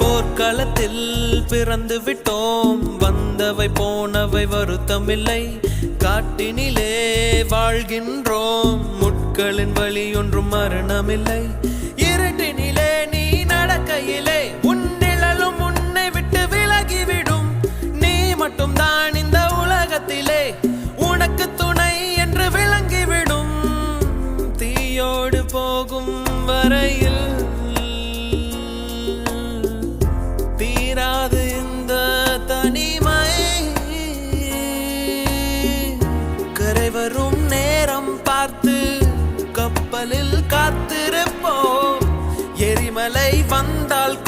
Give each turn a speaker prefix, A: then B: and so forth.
A: போர்க்களத்தில் பிறந்து விட்டோம், வந்தவை போனவை வருத்தமில்லை. காட்டினிலே வாழ்கின்றோம், முட்களின் வழி ஒன்றும் மரணமில்லை. இருட்டினிலே நீ நடக்கையிலே உன் நிழலும் உன்னை விட்டு விலகிவிடும். நீ மட்டும் தான் இந்த உலகத்திலே உனக்கு துணை என்று விளங்கிவிடும். தீயோடு போகும் வரையில் தீராது இந்த தனிமை. கரை வரும் நேரம் பார்த்து கப்பலில் காத்திருப்போம். எரிமலை வந்தால்